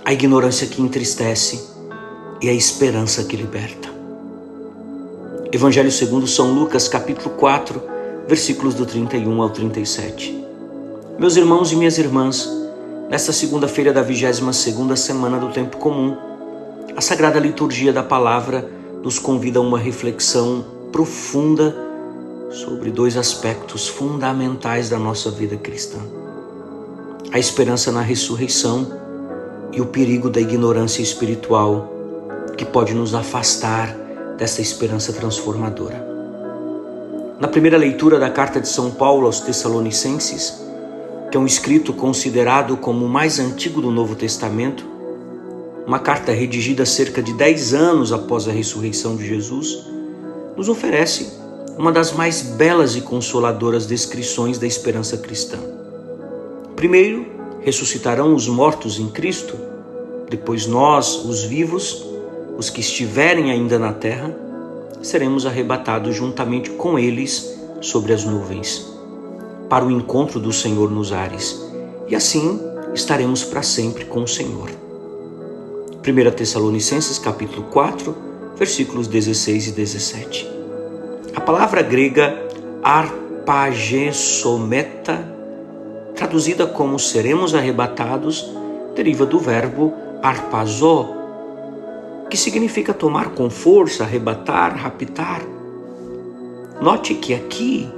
a ignorância que entristece e a esperança que liberta. Evangelho segundo São Lucas, capítulo 4, versículos do 31 ao 37. Meus irmãos e minhas irmãs, nesta segunda-feira da 22ª semana do tempo comum, a Sagrada Liturgia da Palavra nos convida a uma reflexão profunda sobre dois aspectos fundamentais da nossa vida cristã: a esperança na ressurreição e o perigo da ignorância espiritual, que pode nos afastar dessa esperança transformadora. Na primeira leitura da carta de São Paulo aos Tessalonicenses, que é um escrito considerado como o mais antigo do Novo Testamento, uma carta redigida cerca de 10 anos após a ressurreição de Jesus, nos oferece uma das mais belas e consoladoras descrições da esperança cristã. Primeiro, ressuscitarão os mortos em Cristo, depois nós, os vivos, os que estiverem ainda na terra, seremos arrebatados juntamente com eles sobre as nuvens, para o encontro do Senhor nos ares, e assim estaremos para sempre com o Senhor. 1 Tessalonicenses capítulo 4, versículos 16 e 17. A palavra grega arpagesometa, traduzida como seremos arrebatados, deriva do verbo arpazó, que significa tomar com força, arrebatar, raptar. Note que aqui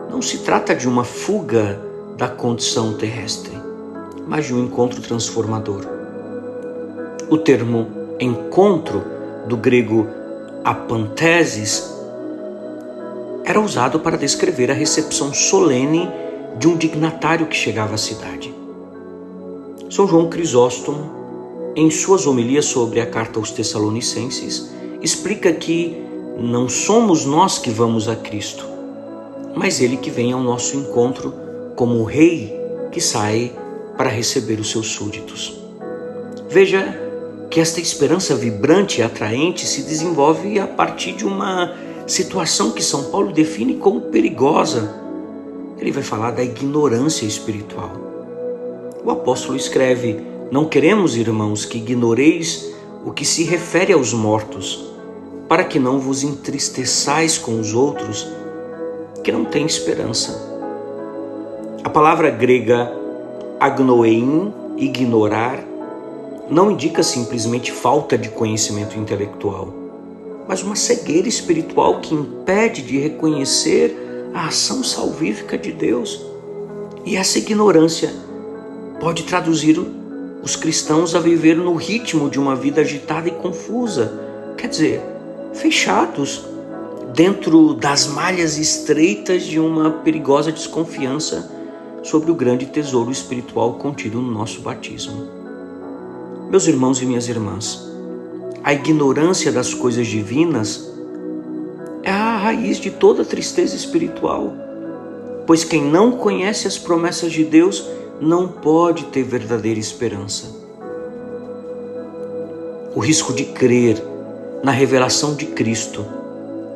não se trata de uma fuga da condição terrestre, mas de um encontro transformador. O termo encontro, do grego apantesis, era usado para descrever a recepção solene de um dignatário que chegava à cidade. São João Crisóstomo, em suas homilias sobre a carta aos Tessalonicenses, explica que não somos nós que vamos a Cristo, mas Ele que vem ao nosso encontro como o rei que sai para receber os seus súditos. Veja que esta esperança vibrante e atraente se desenvolve a partir de uma situação que São Paulo define como perigosa. Ele vai falar da ignorância espiritual. O apóstolo escreve: não queremos, irmãos, que ignoreis o que se refere aos mortos, para que não vos entristeçais com os outros que não têm esperança. A palavra grega agnoein, ignorar, não indica simplesmente falta de conhecimento intelectual, mas uma cegueira espiritual que impede de reconhecer a ação salvífica de Deus. E essa ignorância pode traduzir os cristãos a viver no ritmo de uma vida agitada e confusa, quer dizer, fechados dentro das malhas estreitas de uma perigosa desconfiança sobre o grande tesouro espiritual contido no nosso batismo. Meus irmãos e minhas irmãs, a ignorância das coisas divinas é a raiz de toda tristeza espiritual, pois quem não conhece as promessas de Deus não pode ter verdadeira esperança. O risco de crer na revelação de Cristo,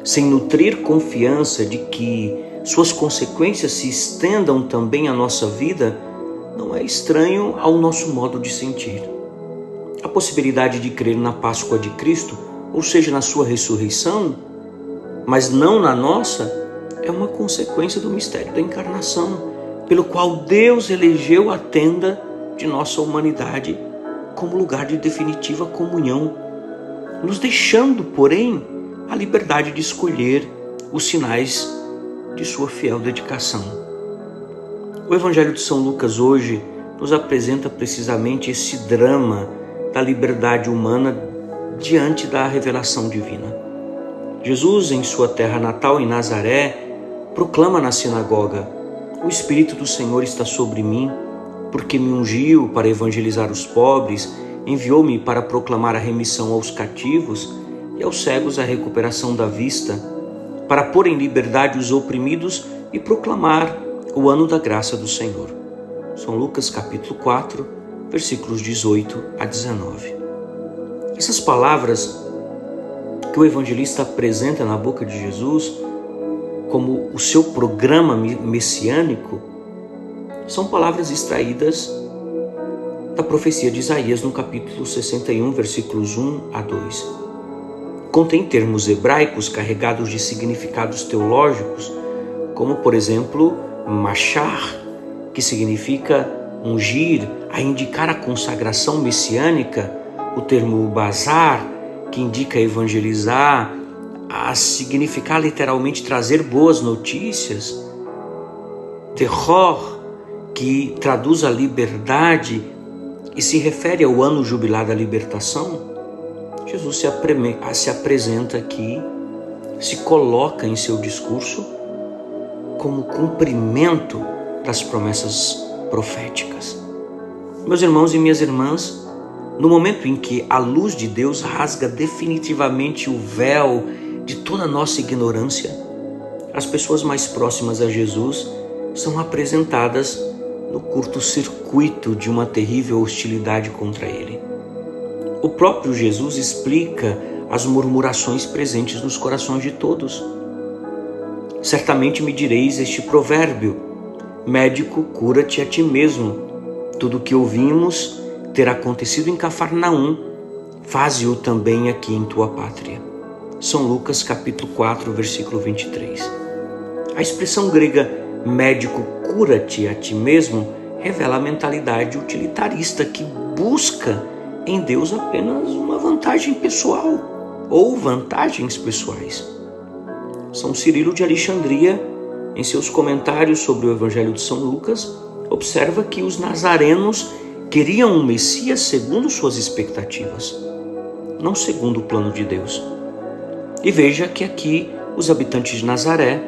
sem nutrir confiança de que suas consequências se estendam também à nossa vida, não é estranho ao nosso modo de sentir. A possibilidade de crer na Páscoa de Cristo, ou seja, na sua ressurreição, mas não na nossa, é uma consequência do mistério da encarnação, pelo qual Deus elegeu a tenda de nossa humanidade como lugar de definitiva comunhão, nos deixando, porém, a liberdade de escolher os sinais de sua fiel dedicação. O Evangelho de São Lucas hoje nos apresenta precisamente esse drama da liberdade humana diante da revelação divina. Jesus, em sua terra natal, em Nazaré, proclama na sinagoga: o Espírito do Senhor está sobre mim, porque me ungiu para evangelizar os pobres, enviou-me para proclamar a remissão aos cativos e aos cegos a recuperação da vista, para pôr em liberdade os oprimidos e proclamar o ano da graça do Senhor. São Lucas capítulo 4, versículos 18 a 19. Essas palavras que o evangelista apresenta na boca de Jesus como o seu programa messiânico são palavras extraídas da profecia de Isaías no capítulo 61, versículos 1 a 2. Contém termos hebraicos carregados de significados teológicos, como, por exemplo, machar, que significa ungir, a indicar a consagração messiânica, o termo bazar, que indica evangelizar, a significar literalmente trazer boas notícias, terror, que traduz a liberdade e se refere ao ano jubilar da libertação. Jesus se apresenta aqui, se coloca em seu discurso como cumprimento das promessas proféticas. Meus irmãos e minhas irmãs, no momento em que a luz de Deus rasga definitivamente o véu de toda a nossa ignorância, as pessoas mais próximas a Jesus são apresentadas no curto-circuito de uma terrível hostilidade contra ele. O próprio Jesus explica as murmurações presentes nos corações de todos. Certamente me direis este provérbio: médico, cura-te a ti mesmo. Tudo o que ouvimos ter acontecido em Cafarnaum, faze-o também aqui em tua pátria. São Lucas capítulo 4, versículo 23. A expressão grega médico, cura-te a ti mesmo revela a mentalidade utilitarista que busca em Deus apenas uma vantagem pessoal ou vantagens pessoais. São Cirilo de Alexandria, em seus comentários sobre o Evangelho de São Lucas, observa que os nazarenos queriam um Messias segundo suas expectativas, não segundo o plano de Deus. E veja que aqui os habitantes de Nazaré,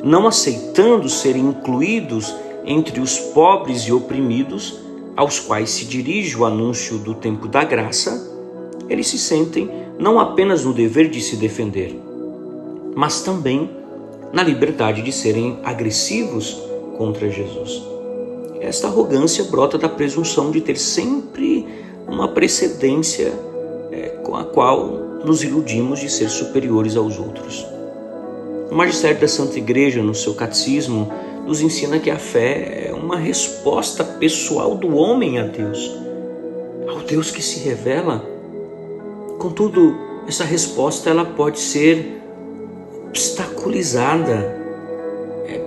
não aceitando serem incluídos entre os pobres e oprimidos, aos quais se dirige o anúncio do tempo da graça, eles se sentem não apenas no dever de se defender, mas também na liberdade de serem agressivos contra Jesus. Esta arrogância brota da presunção de ter sempre uma precedência com a qual nos iludimos de ser superiores aos outros. O Magistério da Santa Igreja, no seu catecismo, nos ensina que a fé é uma resposta pessoal do homem a Deus, ao Deus que se revela. Contudo, essa resposta ela pode ser obstaculizada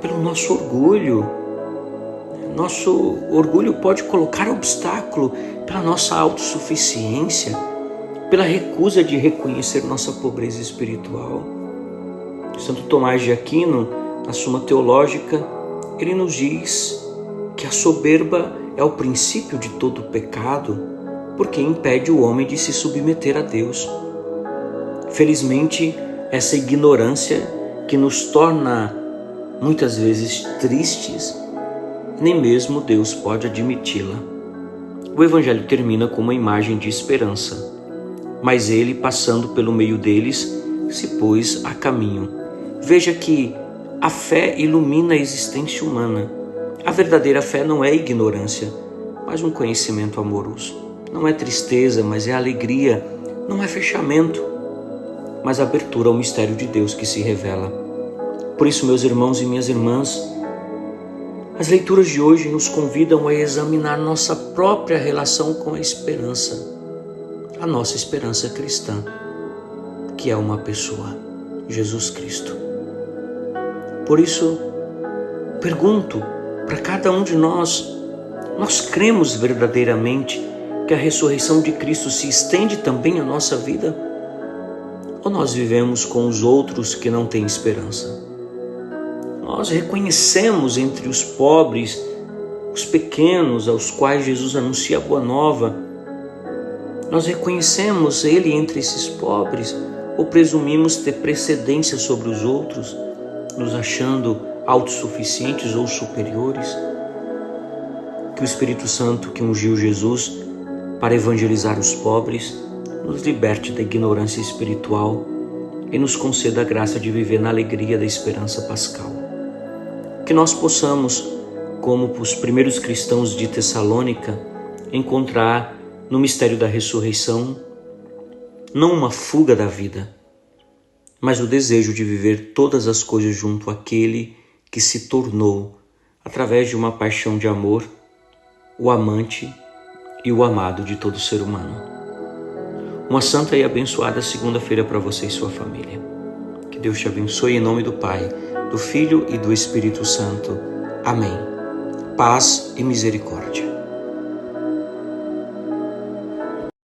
pelo nosso orgulho. Nosso orgulho pode colocar obstáculo pela nossa autossuficiência, pela recusa de reconhecer nossa pobreza espiritual. Santo Tomás de Aquino, na Suma Teológica, ele nos diz que a soberba é o princípio de todo pecado, porque impede o homem de se submeter a Deus. Felizmente, essa ignorância que nos torna muitas vezes tristes, nem mesmo Deus pode admiti-la. O Evangelho termina com uma imagem de esperança, mas ele, passando pelo meio deles, se pôs a caminho. Veja que a fé ilumina a existência humana. A verdadeira fé não é ignorância, mas um conhecimento amoroso. Não é tristeza, mas é alegria. Não é fechamento, mas abertura ao mistério de Deus que se revela. Por isso, meus irmãos e minhas irmãs, as leituras de hoje nos convidam a examinar nossa própria relação com a esperança, a nossa esperança cristã, que é uma pessoa, Jesus Cristo. Por isso, pergunto para cada um de nós cremos verdadeiramente que a ressurreição de Cristo se estende também à nossa vida? Ou nós vivemos com os outros que não têm esperança? Nós reconhecemos entre os pobres, os pequenos aos quais Jesus anuncia a boa nova, nós reconhecemos Ele entre esses pobres ou presumimos ter precedência sobre os outros, nos achando autossuficientes ou superiores? Que o Espírito Santo que ungiu Jesus para evangelizar os pobres nos liberte da ignorância espiritual e nos conceda a graça de viver na alegria da esperança pascal. Que nós possamos, como os primeiros cristãos de Tessalônica, encontrar no mistério da ressurreição não uma fuga da vida, mas o desejo de viver todas as coisas junto àquele que se tornou, através de uma paixão de amor, o amante e o amado de todo ser humano. Uma santa e abençoada segunda-feira para você e sua família. Que Deus te abençoe em nome do Pai, do Filho e do Espírito Santo. Amém. Paz e misericórdia.